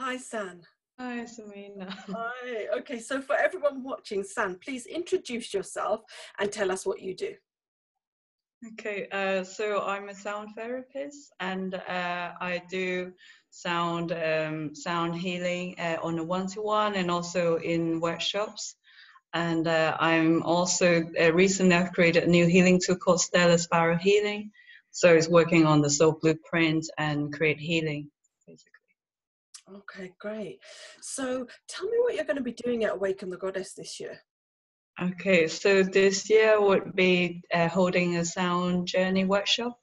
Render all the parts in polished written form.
Hi, San. Hi, Samina. Hi. Okay, so for everyone watching, San, please introduce yourself and tell us what you do. Okay, so I'm a sound therapist, and I do sound healing on a one-to-one and also in workshops. And I'm also recently I've created a new healing tool called Stellar Spiral Healing. So it's working on the soul blueprint and create healing, basically. Okay, great. So tell me what you're going to be doing at Awaken the Goddess this year. Okay, so this year would be holding a sound journey workshop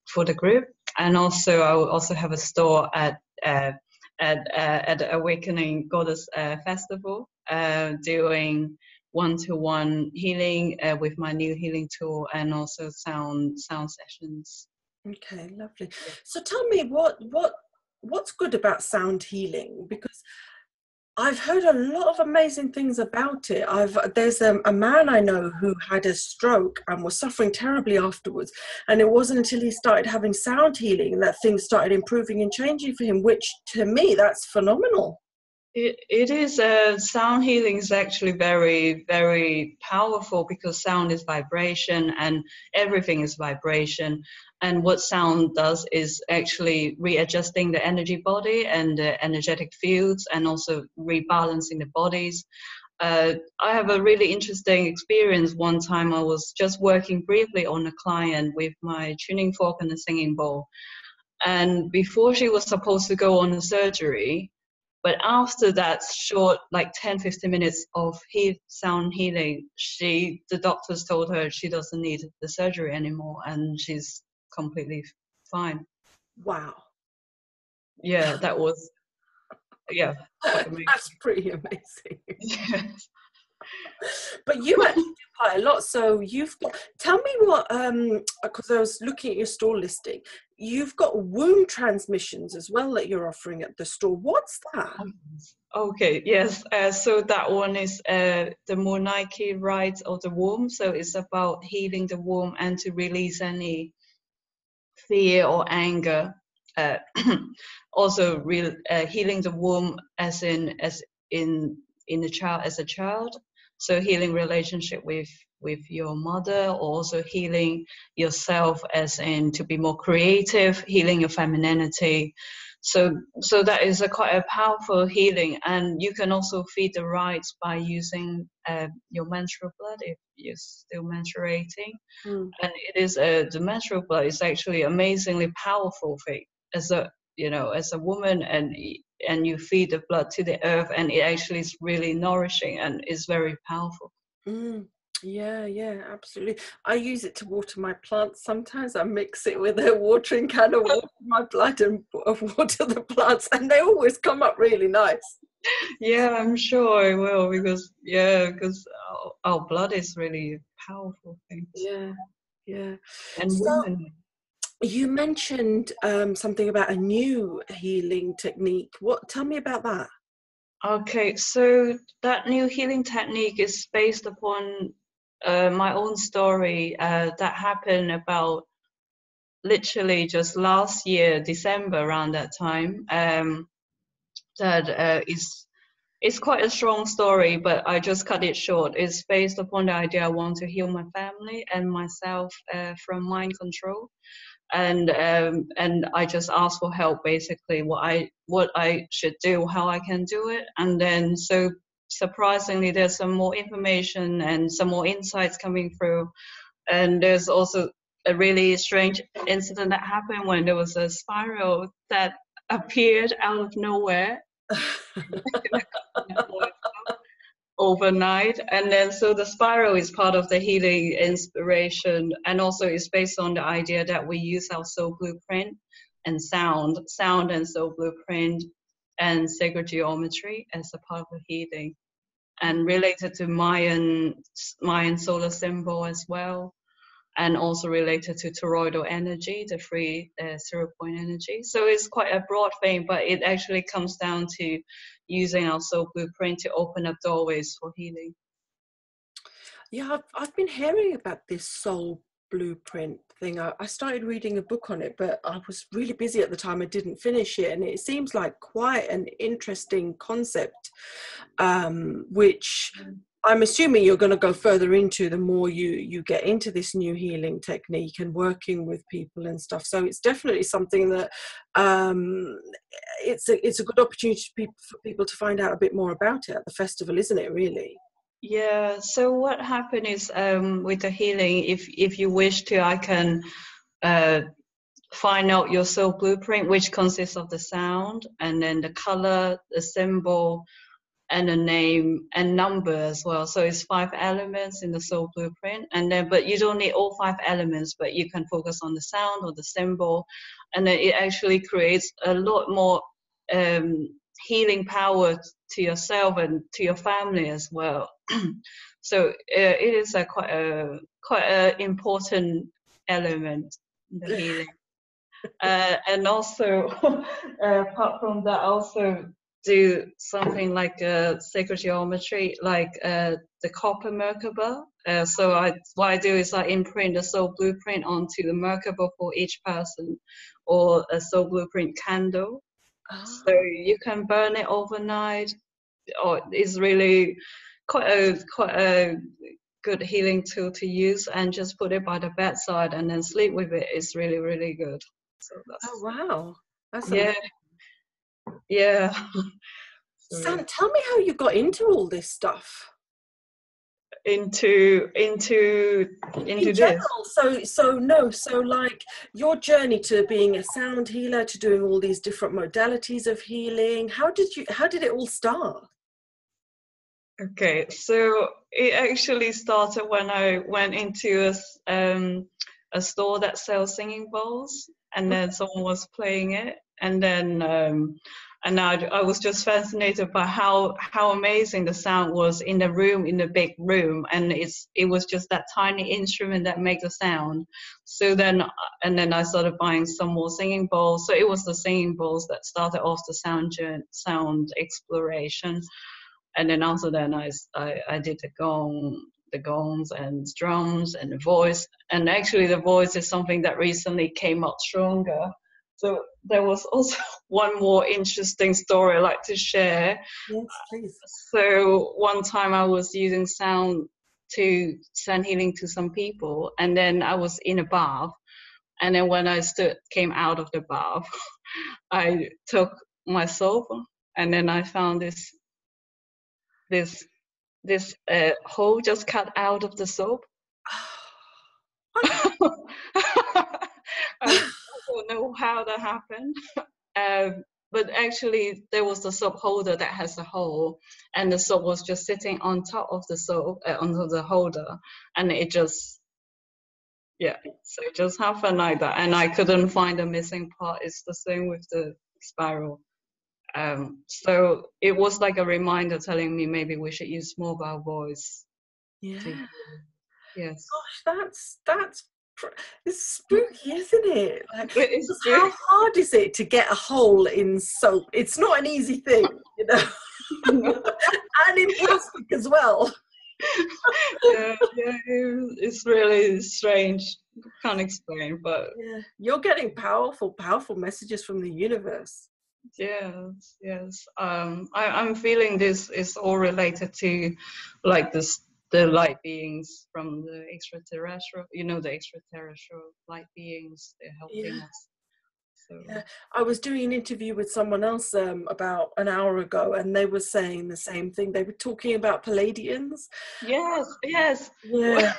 for the group, and also I will also have a store at Awakening Goddess Festival, doing one-to-one healing with my new healing tool, and also sound sessions. Okay, lovely. Yeah. So tell me what's good about sound healing, because I've heard a lot of amazing things about it. There's a man I know who had a stroke and was suffering terribly afterwards, and it wasn't until he started having sound healing that things started improving and changing for him, which to me that's phenomenal. It is sound healing is actually very, very powerful because sound is vibration and everything is vibration. And what sound does is actually readjusting the energy body and the energetic fields, and also rebalancing the bodies. I have a really interesting experience. One time I was just working briefly on a client with my tuning fork and a singing bowl. And before she was supposed to go on a surgery, but after that short, like 10-15 minutes of sound healing, the doctors told her she doesn't need the surgery anymore, and she's completely fine. Wow. Yeah, that was, yeah, quite amazing. That's pretty amazing. Yes. But you actually do quite a lot. So you've got, tell me what, because I was looking at your store listing, you've got womb transmissions as well that you're offering at the store. What's that? Okay, yes. So that one is the Monarchy rites of the womb. So it's about healing the womb and to release any fear or anger. Uh, also, healing the womb as in the child as a child. So healing relationship with your mother, or also healing yourself as in to be more creative, healing your femininity. So that is quite a powerful healing, and you can also feed the rites by using your menstrual blood if you're still menstruating. Mm. And it is the menstrual blood is actually amazingly powerful thing as a as a woman, and you feed the blood to the earth, and it actually is really nourishing and is very powerful. Mm. Yeah, absolutely. I use it to water my plants. Sometimes I mix it with a watering can of water my blood and water the plants, and they always come up really nice. Yeah, I'm sure I will, because our blood is really powerful things. Yeah. And So women. you mentioned something about a new healing technique. Tell me about that. Okay, so that new healing technique is based upon my own story that happened about literally just last year, December, around that time. That is it's quite a strong story, but I just cut it short. It's based upon the idea I want to heal my family and myself from mind control, and I just asked for help, basically what I should do, how I can do it, and then so surprisingly there's some more information and some more insights coming through, and there's also a really strange incident that happened when there was a spiral that appeared out of nowhere overnight. And then so the spiral is part of the healing inspiration, and also it's based on the idea that we use our soul blueprint and sound and soul blueprint and sacred geometry as a part of the healing, and related to Mayan solar symbol as well, and also related to toroidal energy, the free 0 point energy. So it's quite a broad thing, but it actually comes down to using our soul blueprint to open up doorways for healing. Yeah, I've been hearing about this soul blueprint thing. I started reading a book on it, but I was really busy at the time. I didn't finish it, and it seems like quite an interesting concept, which I'm assuming you're going to go further into the more you get into this new healing technique and working with people and stuff. So it's definitely something that it's a good opportunity for people to find out a bit more about it at the festival, isn't it, really? Yeah, so what happened is with the healing, if you wish to, I can find out your soul blueprint, which consists of the sound and then the color, the symbol, and a name and number as well. So it's 5 elements in the soul blueprint, and then but you don't need all 5 elements, but you can focus on the sound or the symbol, and then it actually creates a lot more healing power to yourself and to your family as well. So it is a quite a important element in the healing. And also, apart from that, also do something like sacred geometry, like the copper Merkaba. So what I do is I imprint the soul blueprint onto the Merkaba for each person, or a soul blueprint candle. So you can burn it overnight, or it's really quite a good healing tool to use, and just put it by the bedside and then sleep with it. It's really, really good. So that's, Oh wow, that's yeah, amazing. yeah. So, Sam, tell me how you got into all this stuff. into In this. general, so like your journey to being a sound healer, to doing all these different modalities of healing, how did it all start? Okay, so it actually started when I went into a store that sells singing bowls, and then someone was playing it, and then and I was just fascinated by how amazing the sound was in the room, in the big room, and it was just that tiny instrument that makes a sound. So then I started buying some more singing bowls. So it was the singing bowls that started off the sound exploration. And then after that, I did the gongs and drums and the voice. And actually, the voice is something that recently came out stronger. So there was also one more interesting story I'd like to share. Yes, please. So one time I was using sound to send healing to some people, and then I was in a bath. And then when I came out of the bath, I took my soap, and then I found this hole just cut out of the soap. I don't know how that happened. But actually there was the soap holder that has a hole, and the soap was just sitting on top of the soap, onto the holder, and it just, yeah, so it just happened like that, and I couldn't find the missing part. It's the same with the spiral. So it was like a reminder telling me maybe we should use mobile voice. Yeah. Yes. Gosh, it's spooky, isn't it? Like, It is how true. hard is it to get a hole in soap? It's not an easy thing, you know. And in plastic as well. Yeah, it's really strange. Can't explain, but Yeah, you're getting powerful messages from the universe. yes. I'm feeling this is all related to, like, the light beings from the extraterrestrial. The extraterrestrial light beings. They're helping Yeah. us. So Yeah, I was doing an interview with someone else about an hour ago, and they were saying the same thing. They were talking about Palladians. yes. Yeah.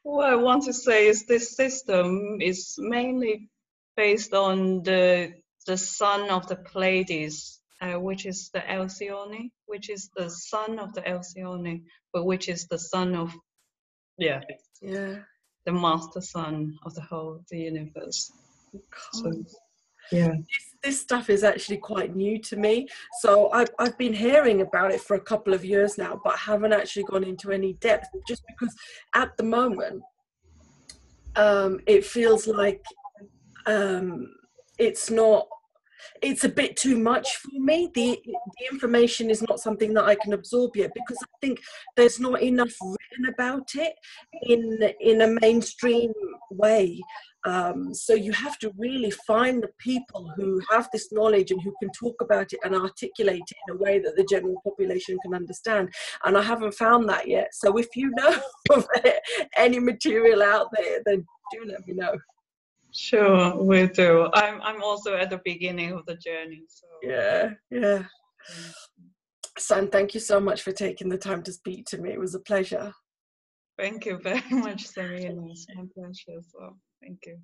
What I want to say is this system is mainly based on the son of the Pleiades, which is the Alcyone, which is the son of the Alcyone, but which is the son of, yeah, Yeah. the master son of the universe. So God. yeah. This stuff is actually quite new to me. So I've been hearing about it for a couple of years now, but haven't actually gone into any depth, just because at the moment it feels like it's not it's a bit too much for me. The information is not something that I can absorb yet, because I think there's not enough written about it in a mainstream way. So you have to really find the people who have this knowledge and who can talk about it and articulate it in a way that the general population can understand. And I haven't found that yet. So if you know of any material out there, then do let me know. Sure, will do. I'm also at the beginning of the journey, so Yeah, yeah. yeah. San, thank you so much for taking the time to speak to me. It was a pleasure. Thank you very much, Samina. It's my pleasure as well. Thank you.